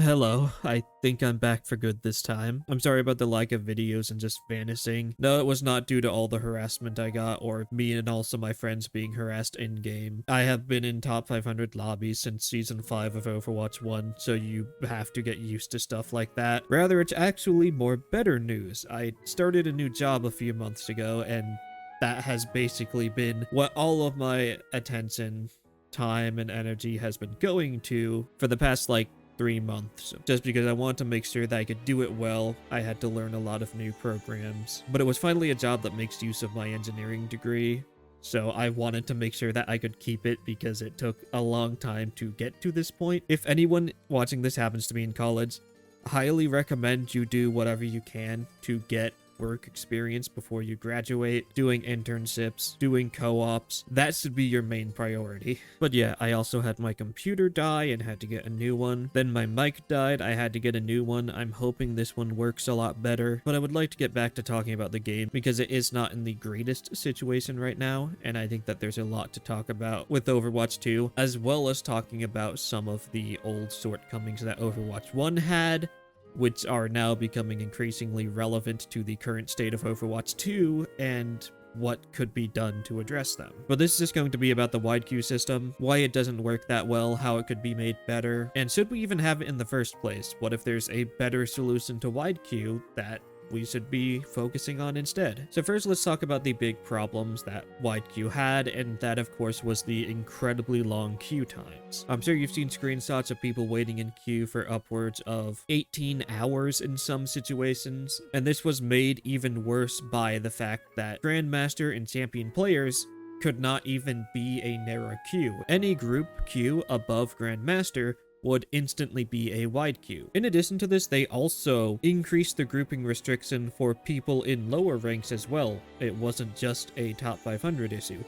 Hello, I think I'm back for good this time. I'm sorry about the lack of videos and just vanishing. No, it was not due to all the harassment I got or me and also my friends being harassed in-game. I have been in top 500 lobbies since season 5 of Overwatch 1, so you have to get used to stuff like that. Rather, it's actually more better news. I started a new job a few months ago, and that has basically been what all of my attention, time, and energy has been going to for the past, 3 months. Just because I wanted to make sure that I could do it well, I had to learn a lot of new programs. But it was finally a job that makes use of my engineering degree, so I wanted to make sure that I could keep it because it took a long time to get to this point. If anyone watching this happens to be in college, highly recommend you do whatever you can to get work experience before you graduate, doing internships, doing co-ops. That should be your main priority. But yeah, I also had my computer die and had to get a new one. Then my mic died, I had to get a new one. I'm hoping this one works a lot better, but I would like to get back to talking about the game because it is not in the greatest situation right now, and I think that there's a lot to talk about with Overwatch 2, as well as talking about some of the old shortcomings that Overwatch 1 had, which are now becoming increasingly relevant to the current state of Overwatch 2 and what could be done to address them. But this is just going to be about the wide queue system, why it doesn't work that well, how it could be made better, and should we even have it in the first place? What if there's a better solution to wide queue that we should be focusing on instead? So first, let's talk about the big problems that wide queue had, and that of course was the incredibly long queue times. I'm sure you've seen screenshots of people waiting in queue for upwards of 18 hours in some situations, and this was made even worse by the fact that Grandmaster and champion players could not even be a narrow queue. Any group queue above Grandmaster would instantly be a wide queue. In addition to this, they also increased the grouping restriction for people in lower ranks as well. It wasn't just a top 500 issue.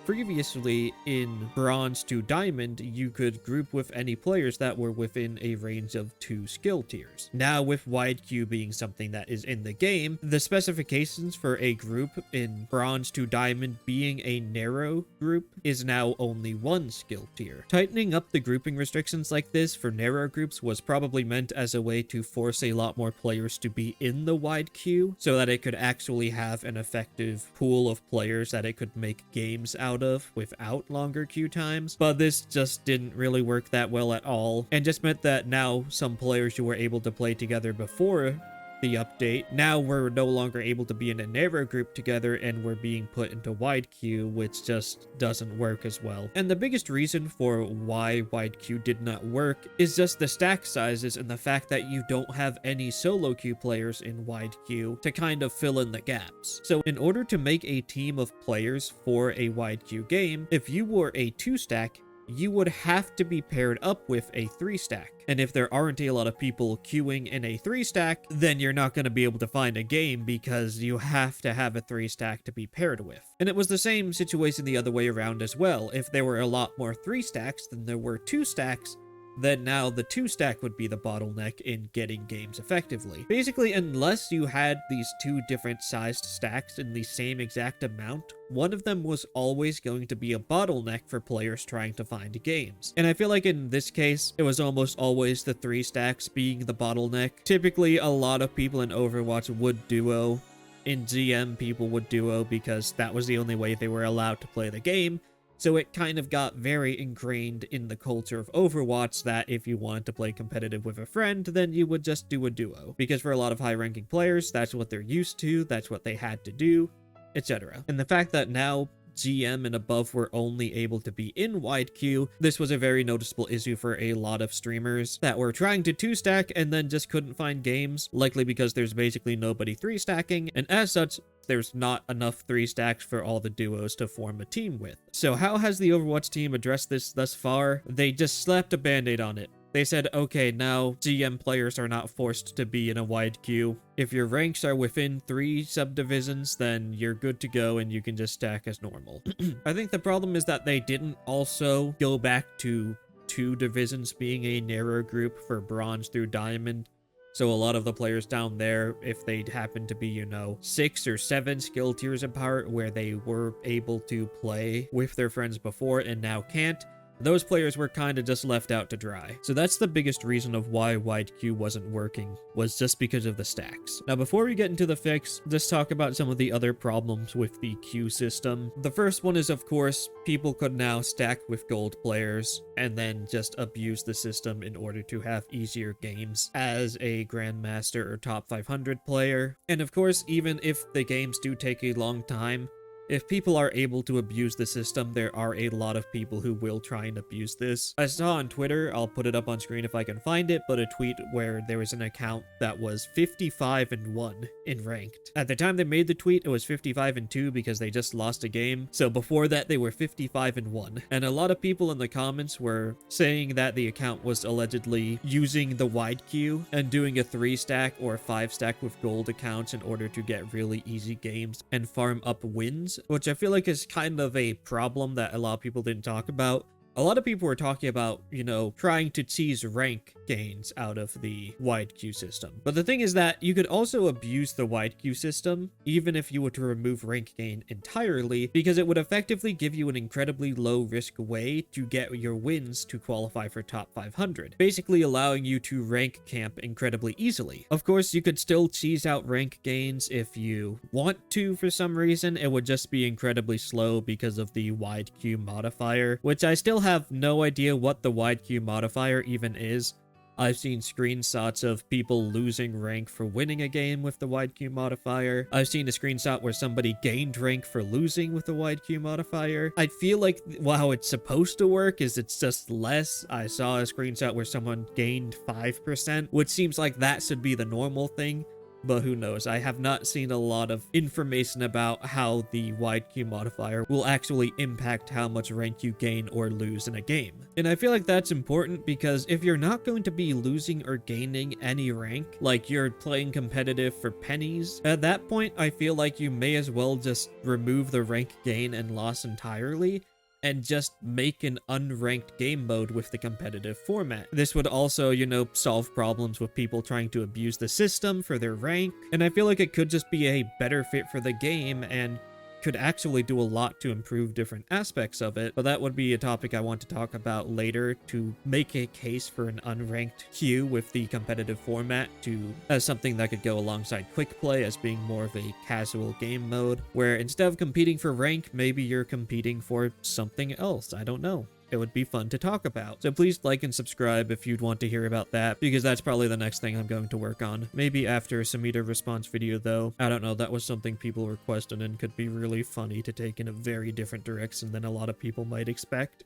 Previously, in Bronze to Diamond, you could group with any players that were within a range of 2 skill tiers. Now, with wide queue being something that is in the game, the specifications for a group in Bronze to Diamond being a narrow group is now only 1 skill tier. Tightening up the grouping restrictions like this for narrow groups was probably meant as a way to force a lot more players to be in the wide queue so that it could actually have an effective pool of players that it could make games out of without longer queue times, but this just didn't really work that well at all, and just meant that now some players who were able to play together before the update now were no longer able to be in a narrow group together and were being put into wide queue, which just doesn't work as well. And the biggest reason for why wide queue did not work is just the stack sizes and the fact that you don't have any solo queue players in wide queue to kind of fill in the gaps. So in order to make a team of players for a wide queue game, if you were a 2-stack, you would have to be paired up with a 3-stack. And if there aren't a lot of people queuing in a 3-stack, then you're not going to be able to find a game because you have to have a 3-stack to be paired with. And it was the same situation the other way around as well. If there were a lot more 3-stacks than there were 2-stacks, then now the 2-stack would be the bottleneck in getting games effectively. Basically, unless you had these 2 different sized stacks in the same exact amount, one of them was always going to be a bottleneck for players trying to find games. And I feel like in this case, it was almost always the 3 stacks being the bottleneck. Typically, a lot of people in Overwatch would duo. In GM, people would duo because that was the only way they were allowed to play the game. So it kind of got very ingrained in the culture of Overwatch that if you wanted to play competitive with a friend, then you would just do a duo. Because for a lot of high-ranking players, that's what they're used to, that's what they had to do, etc. And the fact that now GM and above were only able to be in wide queue, this was a very noticeable issue for a lot of streamers that were trying to 2-stack and then just couldn't find games, likely because there's basically nobody 3-stacking, and as such, there's not enough 3-stacks for all the duos to form a team with. So how has the Overwatch team addressed this thus far? They just slapped a band-aid on it. They said, okay, now GM players are not forced to be in a wide queue. If your ranks are within 3 subdivisions, then you're good to go and you can just stack as normal. I think the problem is that they didn't also go back to 2 divisions being a narrow group for Bronze through Diamond. So a lot of the players down there, if they happen to be, 6 or 7 skill tiers apart where they were able to play with their friends before and now can't, Those players were kind of just left out to dry. So that's the biggest reason of why wide queue wasn't working, was just because of the stacks. Now before we get into the fix, let's talk about some of the other problems with the queue system. The first one is, of course, people could now stack with gold players and then just abuse the system in order to have easier games as a Grandmaster or top 500 player. And of course, even if the games do take a long time, if people are able to abuse the system, there are a lot of people who will try and abuse this. I saw on Twitter, I'll put it up on screen if I can find it, but a tweet where there was an account that was 55-1 in ranked. At the time they made the tweet, it was 55-2 because they just lost a game. So before that, they were 55-1. And a lot of people in the comments were saying that the account was allegedly using the wide queue and doing a 3-stack or 5-stack with gold accounts in order to get really easy games and farm up wins, which I feel like is kind of a problem that a lot of people didn't talk about. A lot of people were talking about, you know, trying to tease rank gains out of the wide queue system. But the thing is that you could also abuse the wide queue system, even if you were to remove rank gain entirely, because it would effectively give you an incredibly low risk way to get your wins to qualify for top 500, basically allowing you to rank camp incredibly easily. Of course, you could still tease out rank gains if you want to for some reason. It would just be incredibly slow because of the wide queue modifier, which I still have no idea what the wide queue modifier even is. I've seen screenshots of people losing rank for winning a game with the wide queue modifier. I've seen a screenshot where somebody gained rank for losing with the wide queue modifier. I feel like how it's supposed to work is it's just less. I saw a screenshot where someone gained 5%, which seems like that should be the normal thing. But who knows? I have not seen a lot of information about how the wide queue modifier will actually impact how much rank you gain or lose in a game. And I feel like that's important because if you're not going to be losing or gaining any rank, like you're playing competitive for pennies, at that point I feel like you may as well just remove the rank gain and loss entirely and just make an unranked game mode with the competitive format. This would also, you know, solve problems with people trying to abuse the system for their rank, and I feel like it could just be a better fit for the game and could actually do a lot to improve different aspects of it, but that would be a topic I want to talk about later to make a case for an unranked queue with the competitive format as something that could go alongside quick play as being more of a casual game mode, where instead of competing for rank, maybe you're competing for something else. I don't know. It would be fun to talk about. So please like and subscribe if you'd want to hear about that, because that's probably the next thing I'm going to work on. Maybe after a Samita response video though. I don't know, that was something people requested and could be really funny to take in a very different direction than a lot of people might expect.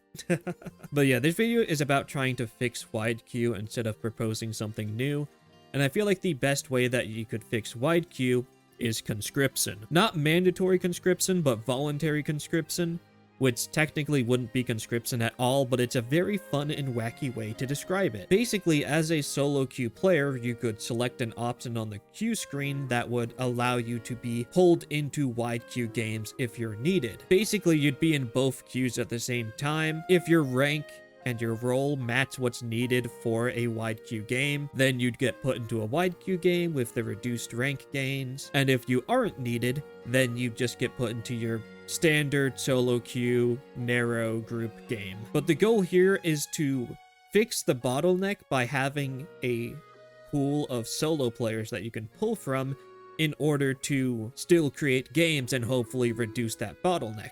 But yeah, this video is about trying to fix wide queue instead of proposing something new. And I feel like the best way that you could fix wide queue is conscription. Not mandatory conscription, but voluntary conscription, which technically wouldn't be conscription at all, but it's a very fun and wacky way to describe it. Basically, as a solo queue player, you could select an option on the queue screen that would allow you to be pulled into wide queue games if you're needed. Basically, you'd be in both queues at the same time. If your rank and your role match what's needed for a wide queue game, then you'd get put into a wide queue game with the reduced rank gains. And if you aren't needed, then you just get put into your standard solo queue narrow group game. But the goal here is to fix the bottleneck by having a pool of solo players that you can pull from in order to still create games and hopefully reduce that bottleneck.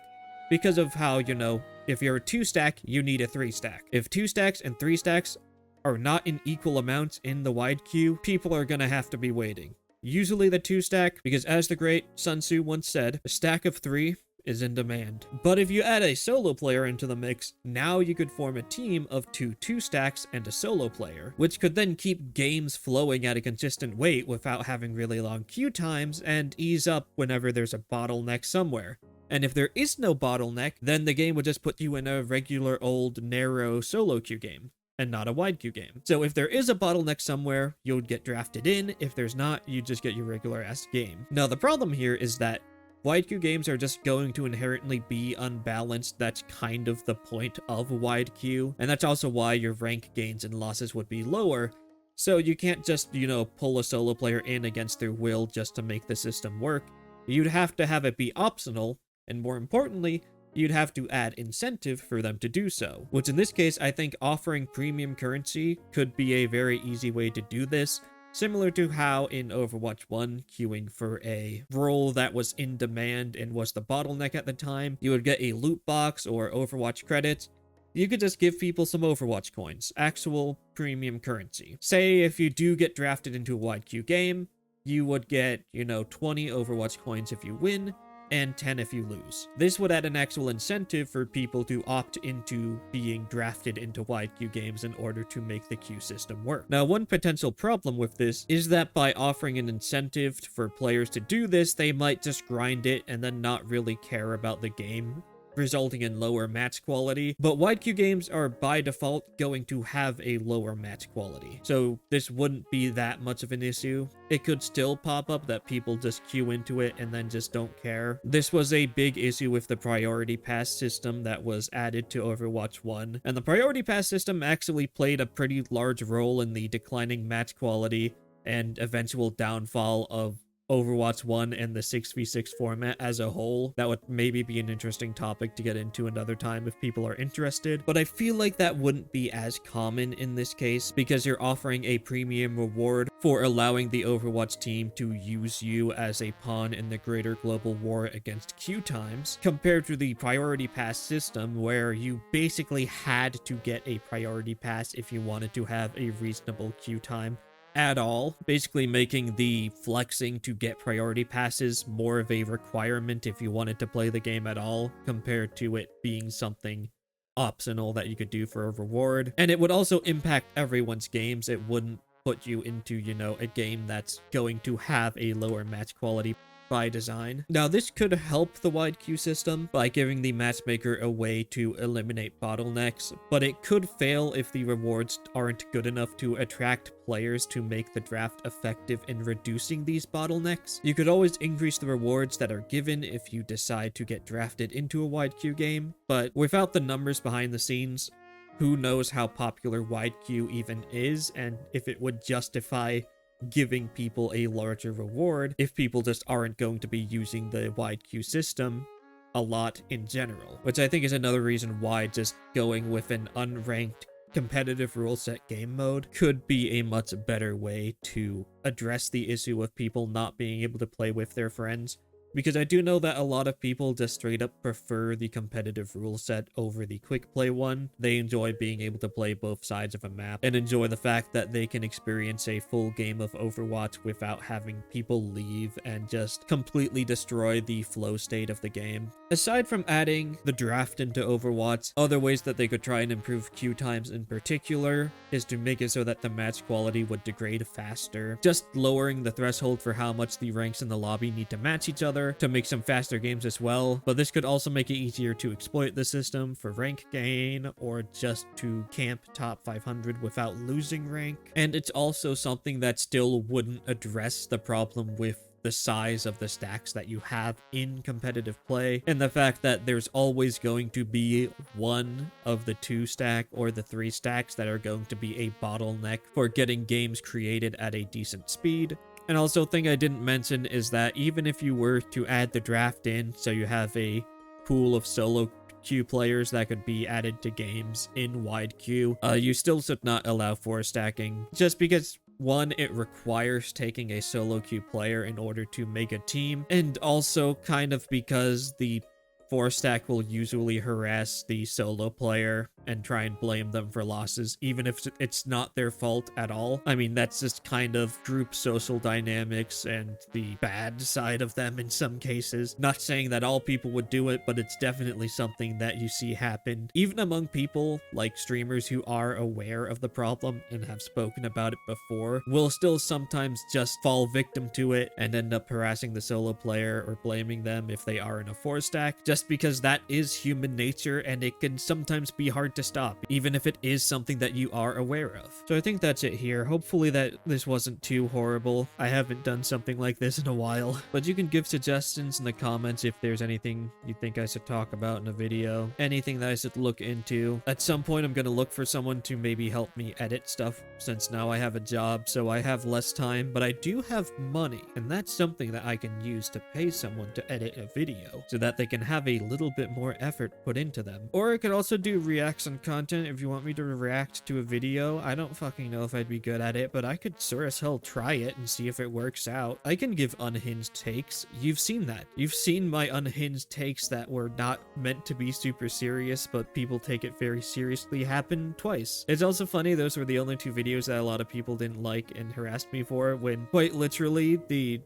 Because of how, you know, if you're a 2-stack, you need a 3-stack. If 2 stacks and 3 stacks are not in equal amounts in the wide queue, people are gonna have to be waiting. Usually the 2-stack, because as the great Sun Tzu once said, a stack of 3 is in demand. But if you add a solo player into the mix, now you could form a team of 2 2-stacks and a solo player, which could then keep games flowing at a consistent rate without having really long queue times and ease up whenever there's a bottleneck somewhere. And if there is no bottleneck, then the game would just put you in a regular old narrow solo queue game and not a wide queue game. So if there is a bottleneck somewhere, you would get drafted in. If there's not, you just get your regular ass game. Now the problem here is that wide queue games are just going to inherently be unbalanced. That's kind of the point of wide queue. And that's also why your rank gains and losses would be lower. So you can't just, you know, pull a solo player in against their will just to make the system work. You'd have to have it be optional. And more importantly, you'd have to add incentive for them to do so, which in this case, I think offering premium currency could be a very easy way to do this, similar to how in Overwatch 1, queuing for a role that was in demand and was the bottleneck at the time, you would get a loot box or Overwatch credits. You could just give people some Overwatch coins, actual premium currency. Say if you do get drafted into a wide queue game, you would get, 20 Overwatch coins if you win, and 10 if you lose. This would add an actual incentive for people to opt into being drafted into wide queue games in order to make the queue system work. Now, one potential problem with this is that by offering an incentive for players to do this, they might just grind it and then not really care about the game, resulting in lower match quality. But wide queue games are by default going to have a lower match quality, so this wouldn't be that much of an issue. It could still pop up that people just queue into it and then just don't care. This was a big issue with the priority pass system that was added to Overwatch 1, and the priority pass system actually played a pretty large role in the declining match quality and eventual downfall of Overwatch 1 and the 6v6 format as a whole. That would maybe be an interesting topic to get into another time if people are interested, but I feel like that wouldn't be as common in this case because you're offering a premium reward for allowing the Overwatch team to use you as a pawn in the greater global war against queue times, compared to the priority pass system where you basically had to get a priority pass if you wanted to have a reasonable queue time at all, basically making the flexing to get priority passes more of a requirement if you wanted to play the game at all, compared to it being something optional that you could do for a reward. And it would also impact everyone's games. It wouldn't put you into, a game that's going to have a lower match quality by design. Now, this could help the wide queue system by giving the matchmaker a way to eliminate bottlenecks, but it could fail if the rewards aren't good enough to attract players to make the draft effective in reducing these bottlenecks. You could always increase the rewards that are given if you decide to get drafted into a wide queue game, but without the numbers behind the scenes, who knows how popular wide queue even is and if it would justify giving people a larger reward if people just aren't going to be using the wide queue system a lot in general, which I think is another reason why just going with an unranked competitive rule set game mode could be a much better way to address the issue of people not being able to play with their friends. Because I do know that a lot of people just straight up prefer the competitive rule set over the quick play one. They enjoy being able to play both sides of a map and enjoy the fact that they can experience a full game of Overwatch without having people leave and just completely destroy the flow state of the game. Aside from adding the draft into Overwatch, other ways that they could try and improve queue times in particular is to make it so that the match quality would degrade faster. Just lowering the threshold for how much the ranks in the lobby need to match each other to make some faster games as well, but this could also make it easier to exploit the system for rank gain or just to camp top 500 without losing rank. And it's also something that still wouldn't address the problem with the size of the stacks that you have in competitive play, and the fact that there's always going to be one of the 2 stack or the 3 stacks that are going to be a bottleneck for getting games created at a decent speed. And also, a thing I didn't mention is that even if you were to add the draft in, so you have a pool of solo queue players that could be added to games in wide queue, you still should not allow 4 stacking, just because 1, it requires taking a solo queue player in order to make a team, and also kind of because the 4 stack will usually harass the solo player and try and blame them for losses, even if it's not their fault at all. I mean, that's just kind of group social dynamics and the bad side of them in some cases. Not saying that all people would do it, but it's definitely something that you see happen, even among people like streamers who are aware of the problem and have spoken about it before, will still sometimes just fall victim to it and end up harassing the solo player or blaming them if they are in a 4 stack, just because that is human nature and it can sometimes be hard to stop, even if it is something that you are aware of. So I think that's it here. Hopefully that this wasn't too horrible. I haven't done something like this in a while, but you can give suggestions in the comments if there's anything you think I should talk about in a video, anything that I should look into. At some point, I'm gonna look for someone to maybe help me edit stuff, since now I have a job, so I have less time, but I do have money, and that's something that I can use to pay someone to edit a video, so that they can have have a little bit more effort put into them. Or I could also do reaction content if you want me to react to a video. I don't fucking know if I'd be good at it, but I could sure as hell try it and see if it works out. I can give unhinged takes. You've seen that. You've seen my unhinged takes that were not meant to be super serious, but people take it very seriously happen twice. It's also funny, those were the only two videos that a lot of people didn't like and harassed me for, when quite literally the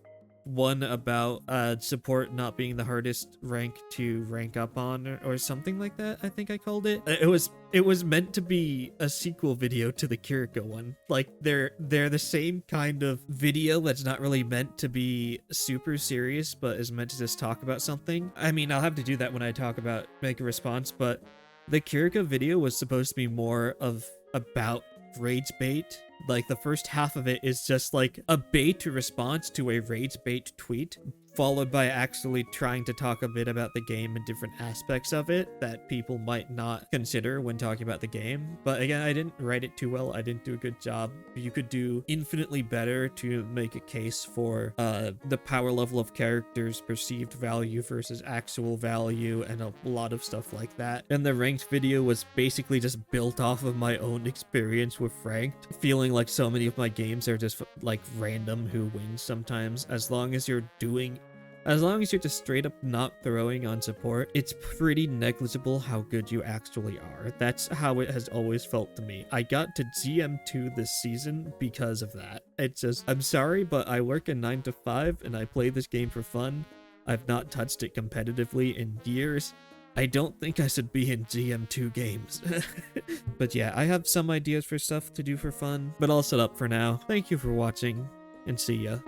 one about support not being the hardest rank to rank up on, or something like that, I think I called it. It was meant to be a sequel video to the KarQ one. Like, they're the same kind of video that's not really meant to be super serious, but is meant to just talk about something. I mean, I'll have to do that when I make a response, but the KarQ video was supposed to be more of about rage bait. Like, the first half of it is just like a bait response to a rage bait tweet, followed by actually trying to talk a bit about the game and different aspects of it that people might not consider when talking about the game. But again, I didn't write it too well. I didn't do a good job. You could do infinitely better to make a case for the power level of characters' perceived value versus actual value, and a lot of stuff like that. And the ranked video was basically just built off of my own experience with ranked, feeling like so many of my games are just like random who wins sometimes. As long as you're just straight up not throwing on support, it's pretty negligible how good you actually are. That's how it has always felt to me. I got to GM2 this season because of that. It's just, I'm sorry, but I work a 9 to 5 and I play this game for fun. I've not touched it competitively in years. I don't think I should be in GM2 games. But yeah, I have some ideas for stuff to do for fun, but I'll shut up for now. Thank you for watching, and see ya.